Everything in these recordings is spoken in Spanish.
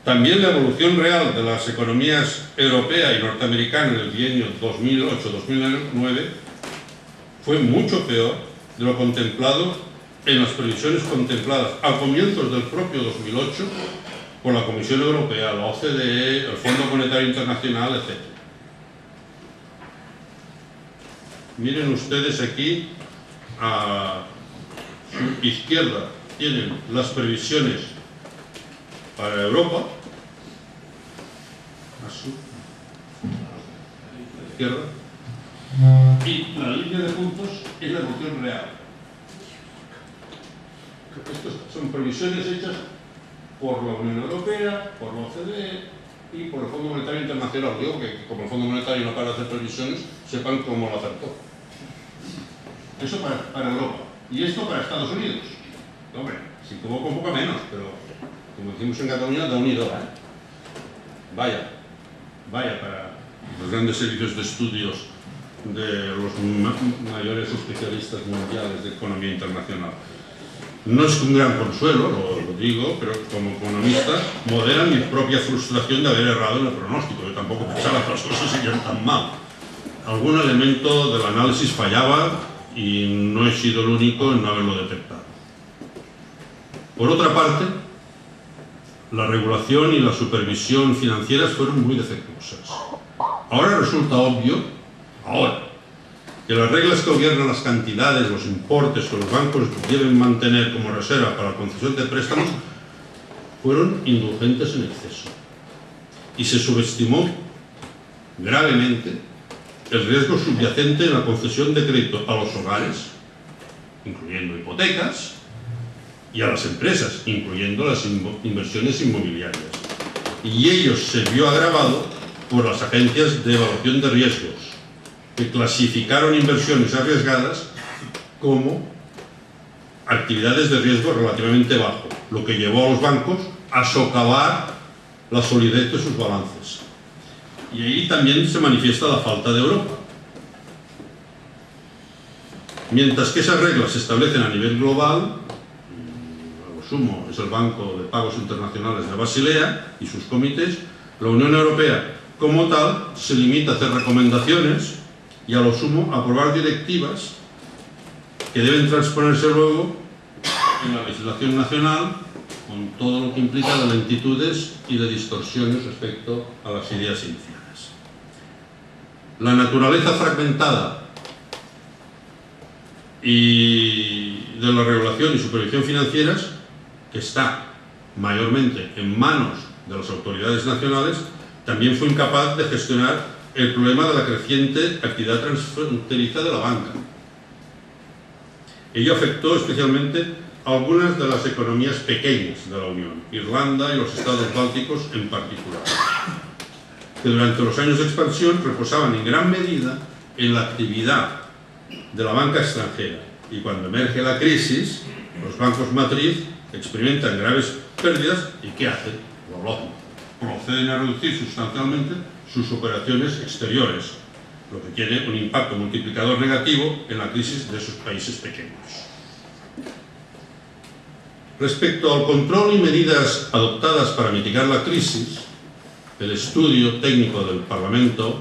También la evolución real de las economías europea y norteamericana en el bienio 2008-2009 fue mucho peor de lo contemplado en las previsiones contempladas a comienzos del propio 2008 por la Comisión Europea, la OCDE, el Fondo Monetario Internacional, etc. Miren ustedes aquí, a su izquierda tienen las previsiones para Europa, a su izquierda, y la línea de puntos es la evolución real. Estas son previsiones hechas por la Unión Europea, por la OCDE y por el Fondo Monetario Internacional. Digo que como el Fondo Monetario no para de hacer previsiones, sepan cómo lo acertó. Eso para Europa. Y esto para Estados Unidos. Hombre, se equivocó un poco menos, pero como decimos en Cataluña, da unido. Vaya para los grandes servicios de estudios de los mayores especialistas mundiales de economía internacional. No es un gran consuelo, lo digo, pero como economista modera mi propia frustración de haber errado en el pronóstico. Yo tampoco pensaba que las cosas irían tan mal. Algún elemento del análisis fallaba y no he sido el único en no haberlo detectado. Por otra parte, la regulación y la supervisión financieras fueron muy defectuosas. Ahora resulta obvio, que las reglas que gobiernan las cantidades, los importes que los bancos deben mantener como reserva para la concesión de préstamos fueron indulgentes en exceso. Y se subestimó gravemente el riesgo subyacente en la concesión de crédito a los hogares, incluyendo hipotecas, y a las empresas, incluyendo las inversiones inmobiliarias. Y ello se vio agravado por las agencias de evaluación de riesgos, que clasificaron inversiones arriesgadas como actividades de riesgo relativamente bajo, lo que llevó a los bancos a socavar la solidez de sus balances. Y ahí también se manifiesta la falta de Europa. Mientras que esas reglas se establecen a nivel global, a lo sumo es el Banco de Pagos Internacionales de Basilea y sus comités, la Unión Europea como tal se limita a hacer recomendaciones y a lo sumo a aprobar directivas que deben transponerse luego en la legislación nacional con todo lo que implica de lentitudes y de distorsiones respecto a las ideas iniciales. La naturaleza fragmentada y de la regulación y supervisión financieras, que está mayormente en manos de las autoridades nacionales, también fue incapaz de gestionar el problema de la creciente actividad transfronteriza de la banca. Ello afectó especialmente a algunas de las economías pequeñas de la Unión, Irlanda y los estados bálticos en particular, que durante los años de expansión reposaban en gran medida en la actividad de la banca extranjera. Y cuando emerge la crisis, los bancos matriz experimentan graves pérdidas y ¿qué hacen? Lo lógico, proceden a reducir sustancialmente sus operaciones exteriores, lo que tiene un impacto multiplicador negativo en la crisis de esos países pequeños. Respecto al control y medidas adoptadas para mitigar la crisis, el estudio técnico del Parlamento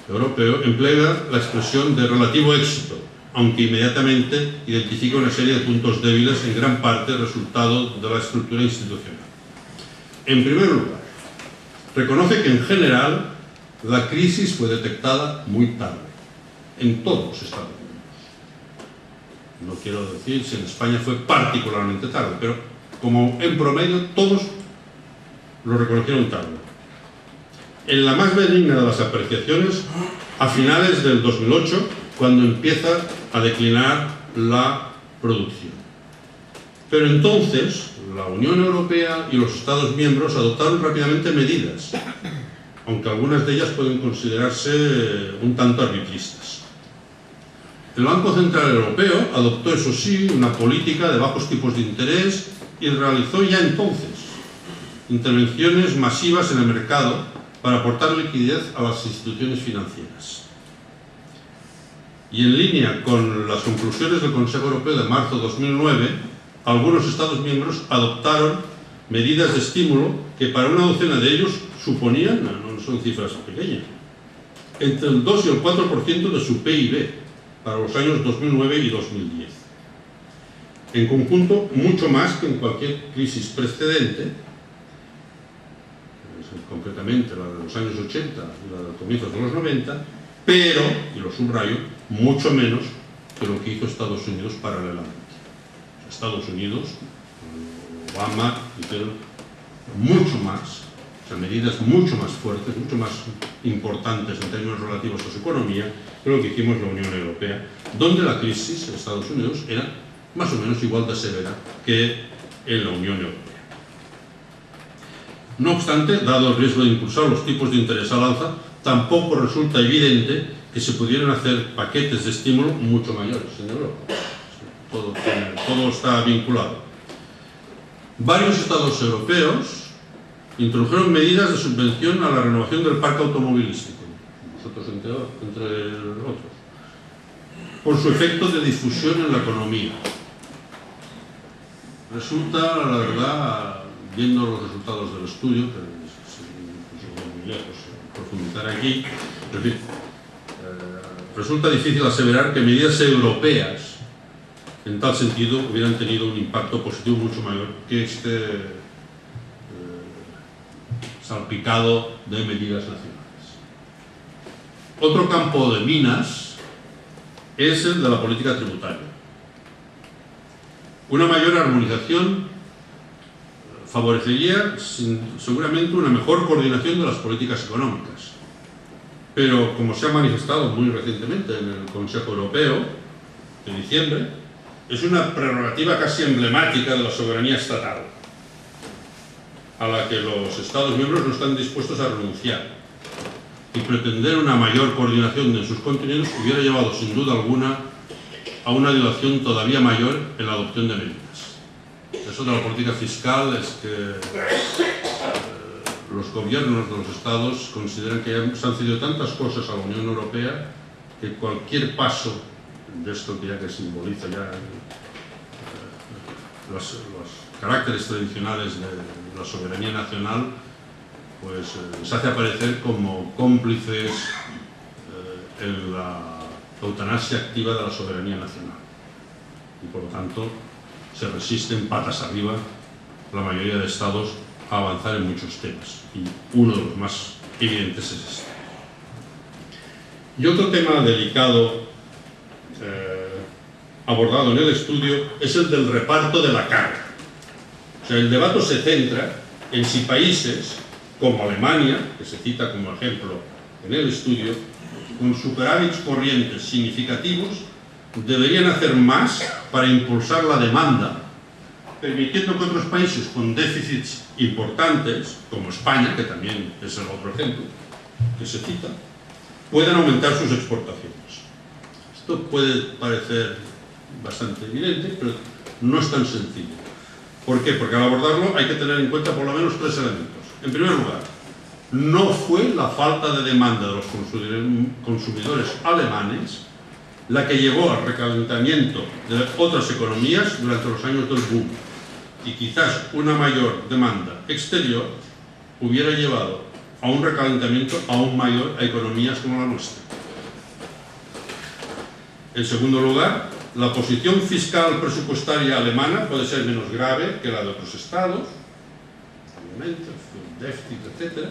Europeo emplea la expresión de relativo éxito, aunque inmediatamente identifica una serie de puntos débiles, en gran parte resultado de la estructura institucional. En primer lugar, reconoce que en general la crisis fue detectada muy tarde, en todos los Estados Unidos. No quiero decir si en España fue particularmente tarde, pero como en promedio todos lo reconocieron tarde. En la más benigna de las apreciaciones, a finales del 2008, cuando empieza a declinar la producción. Pero entonces, la Unión Europea y los Estados miembros adoptaron rápidamente medidas, aunque algunas de ellas pueden considerarse un tanto arbitristas. El Banco Central Europeo adoptó, eso sí, una política de bajos tipos de interés y realizó ya entonces intervenciones masivas en el mercado para aportar liquidez a las instituciones financieras. Y en línea con las conclusiones del Consejo Europeo de marzo de 2009, algunos Estados miembros adoptaron medidas de estímulo que para una docena de ellos suponían, no son cifras pequeñas, entre el 2 y el 4% de su PIB para los años 2009 y 2010. En conjunto, mucho más que en cualquier crisis precedente, concretamente la de los años 80 y la de los comienzos de los 90, pero, y lo subrayo, mucho menos que lo que hizo Estados Unidos paralelamente. Estados Unidos, Obama, hicieron mucho más, o sea, medidas mucho más fuertes, mucho más importantes en términos relativos a su economía que lo que hicimos la Unión Europea, donde la crisis en Estados Unidos era más o menos igual de severa que en la Unión Europea. No obstante, dado el riesgo de impulsar los tipos de interés al alza, tampoco resulta evidente que se pudieran hacer paquetes de estímulo mucho mayores en Europa. Todo está vinculado. Varios estados europeos introdujeron medidas de subvención a la renovación del parque automovilístico, nosotros entre otros, por su efecto de difusión en la economía. Resulta, la verdad, viendo los resultados del estudio, que es muy lejos profundizar aquí, en fin, resulta difícil aseverar que medidas europeas en tal sentido hubieran tenido un impacto positivo mucho mayor que este salpicado de medidas nacionales. Otro campo de minas es el de la política tributaria. Una mayor armonización favorecería seguramente una mejor coordinación de las políticas económicas. Pero, como se ha manifestado muy recientemente en el Consejo Europeo de diciembre, es una prerrogativa casi emblemática de la soberanía estatal, a la que los Estados miembros no están dispuestos a renunciar. Y pretender una mayor coordinación de sus contenidos hubiera llevado, sin duda alguna, a una dilación todavía mayor en la adopción de medidas. Eso de la política fiscal es que los gobiernos de los Estados consideran que se han cedido tantas cosas a la Unión Europea que cualquier paso de esto que ya que simboliza ya los caracteres tradicionales de la soberanía nacional, pues se hace aparecer como cómplices en la eutanasia activa de la soberanía nacional. Y por lo tanto se resisten patas arriba la mayoría de estados a avanzar en muchos temas. Y uno de los más evidentes es este. Y otro tema delicado abordado en el estudio es el del reparto de la carga. O sea, el debate se centra en si países como Alemania, que se cita como ejemplo en el estudio, con superávits corrientes significativos, deberían hacer más para impulsar la demanda, permitiendo que otros países con déficits importantes, como España, que también es el otro ejemplo que se cita, puedan aumentar sus exportaciones. Esto puede parecer bastante evidente, pero no es tan sencillo. ¿Por qué? Porque al abordarlo hay que tener en cuenta por lo menos tres elementos. En primer lugar, no fue la falta de demanda de los consumidores alemanes la que llevó al recalentamiento de otras economías durante los años del boom. Y quizás una mayor demanda exterior hubiera llevado a un recalentamiento aún mayor a economías como la nuestra. En segundo lugar, la posición fiscal presupuestaria alemana puede ser menos grave que la de otros estados, obviamente, déficit, etc.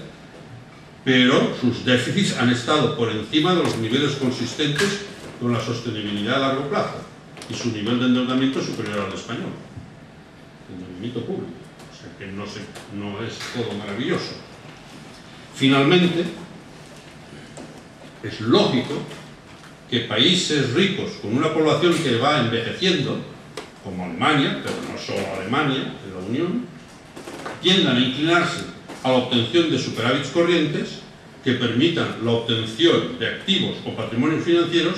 Pero sus déficits han estado por encima de los niveles consistentes con la sostenibilidad a largo plazo y su nivel de endeudamiento es superior al español, el endeudamiento público, o sea que no es todo maravilloso. Finalmente, es lógico que países ricos con una población que va envejeciendo, como Alemania, pero no solo Alemania, en la Unión, tiendan a inclinarse a la obtención de superávits corrientes que permitan la obtención de activos o patrimonios financieros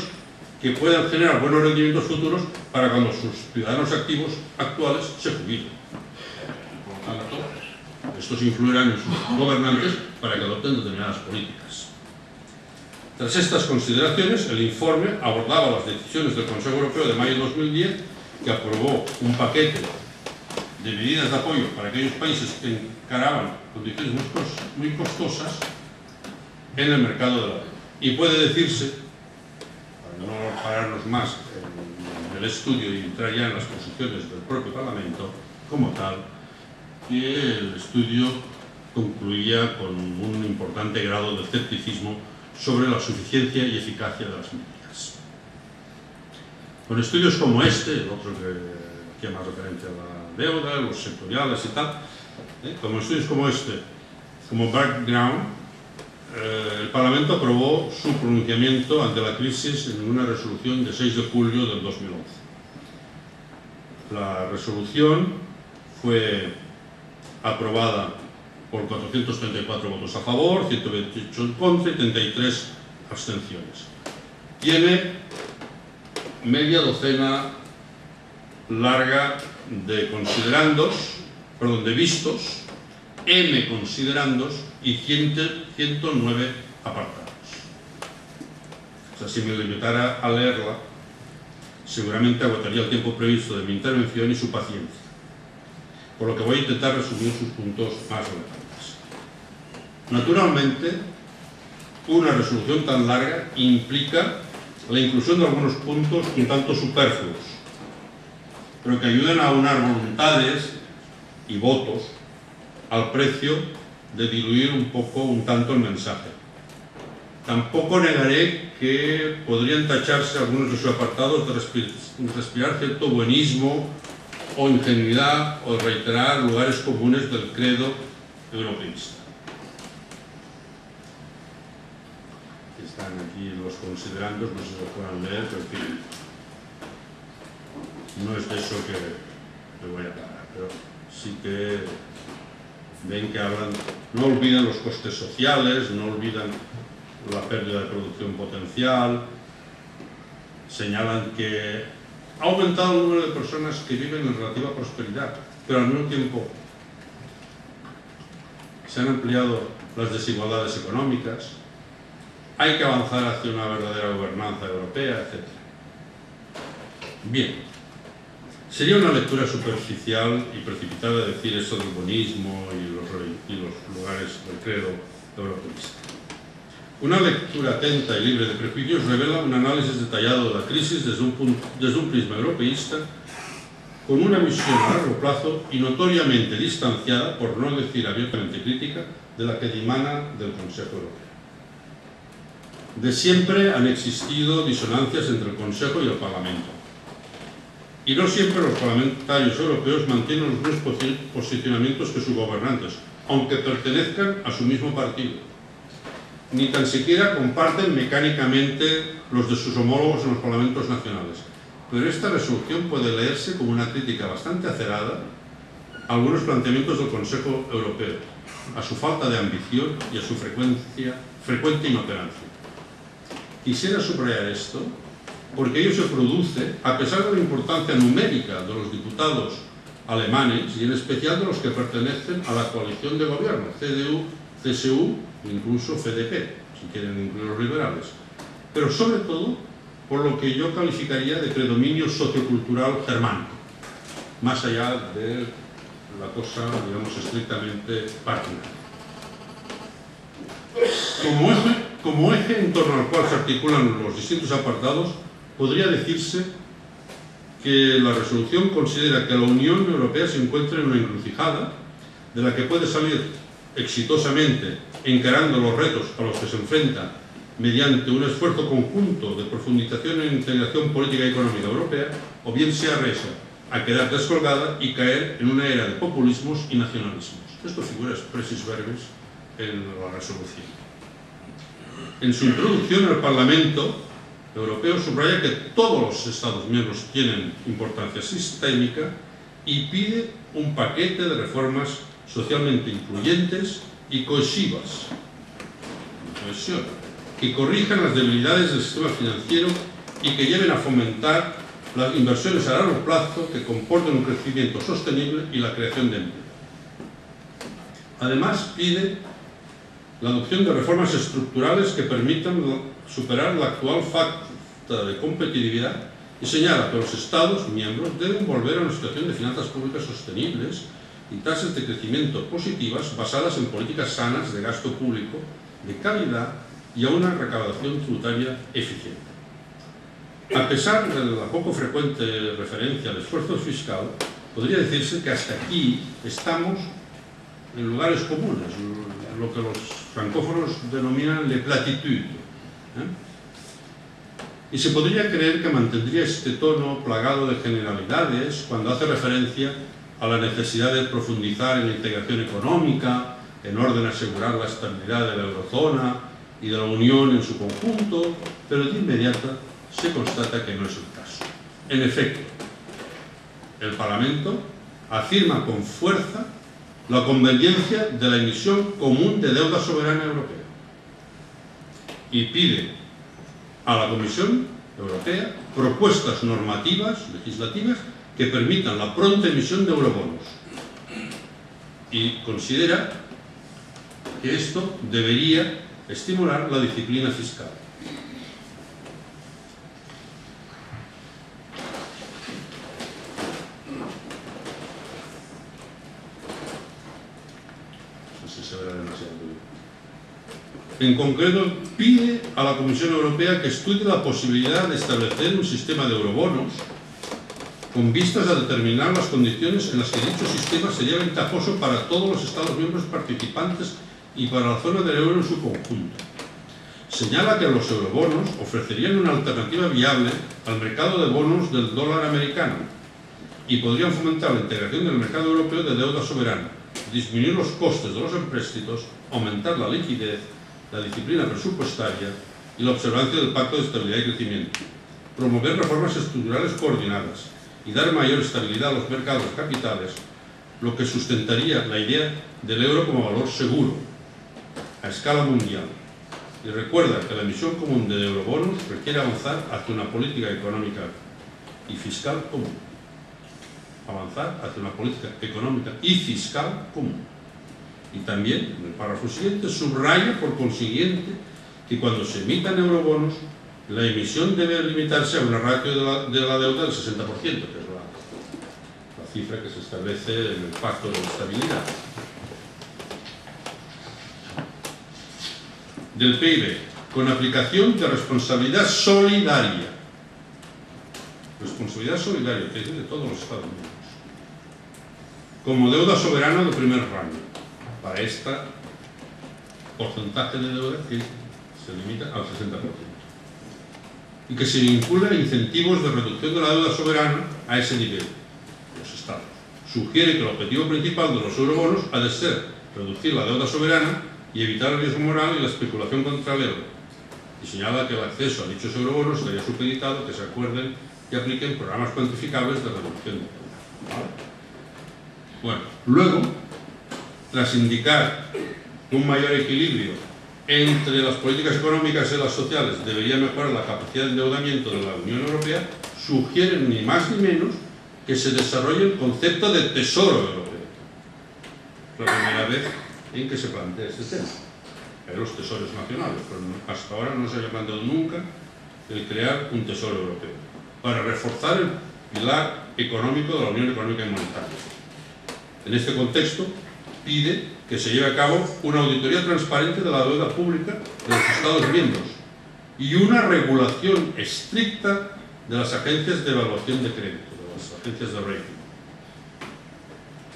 que puedan generar buenos rendimientos futuros para cuando sus ciudadanos activos actuales se jubilen. Por lo tanto, estos influirán en sus gobernantes para que adopten determinadas políticas. Tras estas consideraciones, el informe abordaba las decisiones del Consejo Europeo de mayo de 2010, que aprobó un paquete de medidas de apoyo para aquellos países que encaraban condiciones muy costosas en el mercado de la deuda. Y puede decirse, para no pararnos más en el estudio y entrar ya en las posiciones del propio Parlamento como tal, que el estudio concluía con un importante grado de escepticismo sobre la suficiencia y eficacia de las medidas. Con estudios como este, el otro que más referencia a la deuda, los sectoriales y tal, como estudios como este, como background, el Parlamento aprobó su pronunciamiento ante la crisis en una resolución de 6 de julio del 2011. La resolución fue aprobada por 434 votos a favor, 128 en contra y 33 abstenciones. Tiene media docena larga de considerandos, perdón, de vistos, M considerandos y 109 apartados. O sea, si me limitara a leerla, seguramente agotaría el tiempo previsto de mi intervención y su paciencia, por lo que voy a intentar resumir sus puntos más relevantes. Naturalmente, una resolución tan larga implica la inclusión de algunos puntos un tanto superfluos, pero que ayuden a aunar voluntades y votos al precio de diluir un tanto el mensaje. Tampoco negaré que podrían tacharse algunos de sus apartados de respirar cierto buenismo o ingenuidad o reiterar lugares comunes del credo europeísta. Están aquí los considerandos, no sé si lo puedan leer, pero en fin, no es de eso que me voy a hablar, pero sí que ven que hablan, no olvidan los costes sociales, no olvidan la pérdida de producción potencial, señalan que ha aumentado el número de personas que viven en relativa prosperidad, pero al mismo tiempo se han ampliado las desigualdades económicas, hay que avanzar hacia una verdadera gobernanza europea, etc. Bien, sería una lectura superficial y precipitada decir esto del buenismo y los lugares del credo europeísta. Una lectura atenta y libre de prejuicios revela un análisis detallado de la crisis desde un prisma europeísta, con una visión a largo plazo y notoriamente distanciada, por no decir abiertamente crítica, de la que dimana del Consejo Europeo. De siempre han existido disonancias entre el Consejo y el Parlamento. Y no siempre los parlamentarios europeos mantienen los mismos posicionamientos que sus gobernantes, aunque pertenezcan a su mismo partido. Ni tan siquiera comparten mecánicamente los de sus homólogos en los parlamentos nacionales. Pero esta resolución puede leerse como una crítica bastante acerada a algunos planteamientos del Consejo Europeo, a su falta de ambición y a su frecuente inoperancia. Quisiera subrayar esto porque ello se produce a pesar de la importancia numérica de los diputados alemanes y en especial de los que pertenecen a la coalición de gobierno, CDU, CSU e incluso FDP, si quieren incluir los liberales, pero sobre todo por lo que yo calificaría de predominio sociocultural germánico, más allá de la cosa, digamos, estrictamente partidaria. Como eje en torno al cual se articulan los distintos apartados, podría decirse que la resolución considera que la Unión Europea se encuentra en una encrucijada de la que puede salir exitosamente encarando los retos a los que se enfrenta mediante un esfuerzo conjunto de profundización e integración política y económica europea, o bien se arriesga a quedar descolgada y caer en una era de populismos y nacionalismos. Esto figura expressis verbis en la resolución. En su introducción, el Parlamento Europeo subraya que todos los Estados miembros tienen importancia sistémica y pide un paquete de reformas socialmente incluyentes y cohesivas, que corrijan las debilidades del sistema financiero y que lleven a fomentar las inversiones a largo plazo que comporten un crecimiento sostenible y la creación de empleo. Además, pide la adopción de reformas estructurales que permitan superar la actual falta de competitividad y señala que los Estados miembros deben volver a una situación de finanzas públicas sostenibles y tasas de crecimiento positivas basadas en políticas sanas de gasto público, de calidad y a una recaudación tributaria eficiente. A pesar de la poco frecuente referencia al esfuerzo fiscal, podría decirse que hasta aquí estamos en lugares comunes, lo que los francófonos denominan le platitude. Y se podría creer que mantendría este tono plagado de generalidades cuando hace referencia a la necesidad de profundizar en la integración económica, en orden a asegurar la estabilidad de la eurozona y de la Unión en su conjunto, pero de inmediato se constata que no es el caso. En efecto, el Parlamento afirma con fuerza la conveniencia de la emisión común de deuda soberana europea y pide a la Comisión Europea propuestas normativas, legislativas, que permitan la pronta emisión de eurobonos, y considera que esto debería estimular la disciplina fiscal. No sé si se verá demasiado. En concreto, pide a la Comisión Europea que estudie la posibilidad de establecer un sistema de eurobonos con vistas a determinar las condiciones en las que dicho sistema sería ventajoso para todos los Estados miembros participantes y para la zona del euro en su conjunto. Señala que los eurobonos ofrecerían una alternativa viable al mercado de bonos del dólar americano y podrían fomentar la integración del mercado europeo de deuda soberana, disminuir los costes de los empréstitos, aumentar la liquidez, la disciplina presupuestaria y la observancia del Pacto de Estabilidad y Crecimiento, promover reformas estructurales coordinadas y dar mayor estabilidad a los mercados de capitales, lo que sustentaría la idea del euro como valor seguro a escala mundial. Y recuerda que la emisión común de eurobonos requiere avanzar hacia una política económica y fiscal común. Avanzar hacia una política económica y fiscal común. Y también, en el párrafo siguiente, subraya por consiguiente que cuando se emitan eurobonos, la emisión debe limitarse a una ratio de la deuda del 60%, que es la cifra que se establece en el Pacto de Estabilidad. Del PIB, con aplicación de responsabilidad solidaria. Responsabilidad solidaria, que es de todos los Estados miembros. Como deuda soberana de primer rango. Para este porcentaje de deuda que se limita al 60%. Y que se vincula incentivos de reducción de la deuda soberana a ese nivel, los Estados. Sugiere que el objetivo principal de los eurobonos ha de ser reducir la deuda soberana y evitar el riesgo moral y la especulación contra el euro. Y señala que el acceso a dichos eurobonos sería supeditado que se acuerden y apliquen programas cuantificables de reducción de deuda. ¿Vale? Bueno, luego, tras indicar que un mayor equilibrio entre las políticas económicas y las sociales debería mejorar la capacidad de endeudamiento de la Unión Europea, sugieren ni más ni menos que se desarrolle el concepto de tesoro europeo. La primera vez en que se plantea este tema. Hay los tesoros nacionales, pero hasta ahora no se había planteado nunca el crear un tesoro europeo para reforzar el pilar económico de la Unión Económica y Monetaria. En este contexto, pide que se lleve a cabo una auditoría transparente de la deuda pública de los Estados miembros y una regulación estricta de las agencias de evaluación de crédito, de las agencias de rating.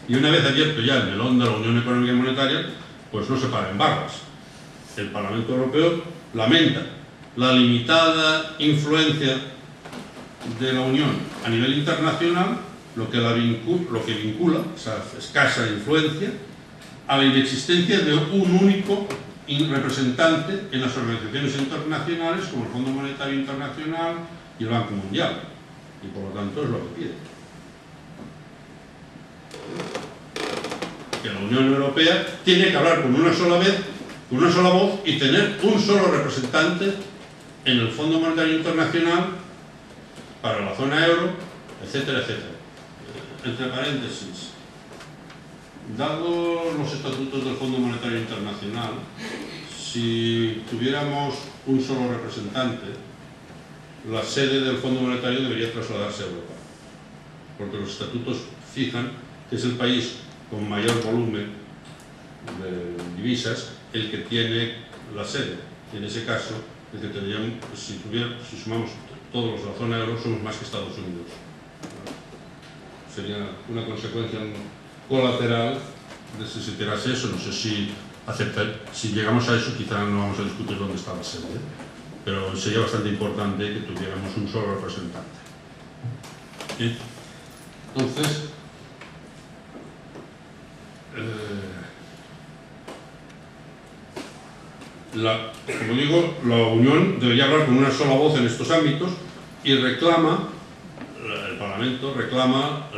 Y una vez abierto ya el melón de la Unión Económica y Monetaria, pues no se para en barras. El Parlamento Europeo lamenta la limitada influencia de la Unión a nivel internacional, lo que vincula esa escasa influencia a la inexistencia de un único representante en las organizaciones internacionales como el Fondo Monetario Internacional y el Banco Mundial. Y por lo tanto es lo que pide. Que la Unión Europea tiene que hablar con una sola vez, con una sola voz y tener un solo representante en el Fondo Monetario Internacional para la zona euro, etcétera, etcétera. Entre paréntesis, dado los estatutos del Fondo Monetario Internacional, si tuviéramos un solo representante, la sede del Fondo Monetario debería trasladarse a Europa, porque los estatutos fijan que es el país con mayor volumen de divisas el que tiene la sede. Y en ese caso, el que tendríamos, si sumamos todos los de la zona euro, somos más que Estados Unidos. Sería una consecuencia colateral de si se tirase eso. No sé si aceptar, si llegamos a eso, quizá no vamos a discutir dónde está la sede, pero sería bastante importante que tuviéramos un solo representante. Entonces, como digo, la Unión debería hablar con una sola voz en estos ámbitos y reclama, el Parlamento reclama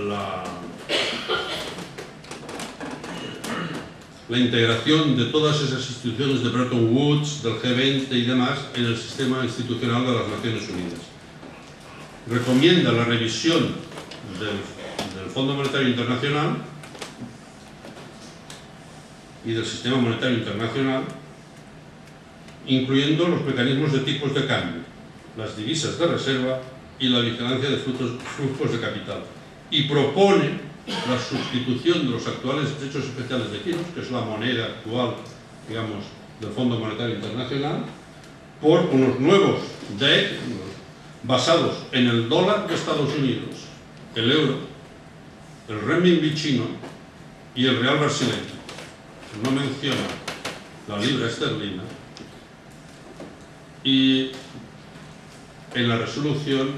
la integración de todas esas instituciones de Bretton Woods, del G20 y demás en el sistema institucional de las Naciones Unidas. Recomienda la revisión del Fondo Monetario Internacional y del Sistema Monetario Internacional, incluyendo los mecanismos de tipos de cambio, las divisas de reserva y la vigilancia de flujos de capital. Y propone la sustitución de los actuales derechos especiales de giros, que es la moneda actual, digamos, del Fondo Monetario Internacional, por unos nuevos DEC basados en el dólar de Estados Unidos, el euro, el renminbi chino y el real brasileño. No menciona la libra esterlina. Y en la resolución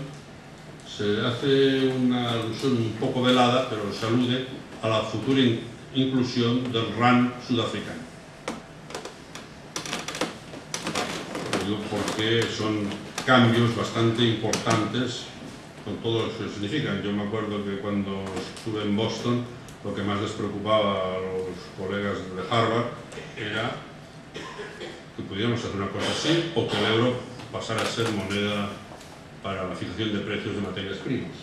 se hace una alusión un poco velada, pero se alude a la futura inclusión del RAN sudafricano. Lo digo porque son cambios bastante importantes con todo lo que significan. Yo me acuerdo que cuando estuve en Boston, lo que más les preocupaba a los colegas de Harvard era que pudiéramos hacer una cosa así, o que el euro pasara a ser moneda para la fijación de precios de materias primas.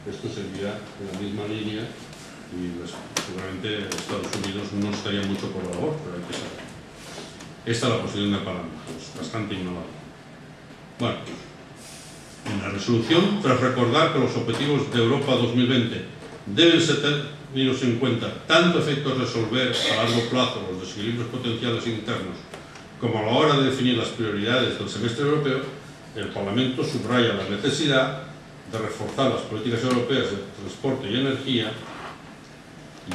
Esto seguirá en la misma línea y seguramente Estados Unidos no estaría mucho por la labor, pero hay que saber. Esta es la posición del Parlamento, es bastante innovadora. Bueno, en la resolución, tras recordar que los objetivos de Europa 2020 deben ser tenidos en cuenta tanto efectos de resolver a largo plazo los desequilibrios potenciales internos como a la hora de definir las prioridades del semestre europeo, el Parlamento subraya la necesidad de reforzar las políticas europeas de transporte y energía,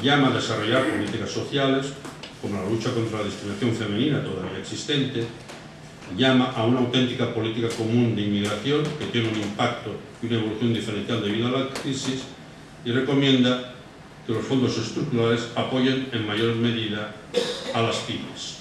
llama a desarrollar políticas sociales, como la lucha contra la discriminación femenina todavía existente, llama a una auténtica política común de inmigración que tiene un impacto y una evolución diferencial debido a la crisis, y recomienda que los fondos estructurales apoyen en mayor medida a las pymes.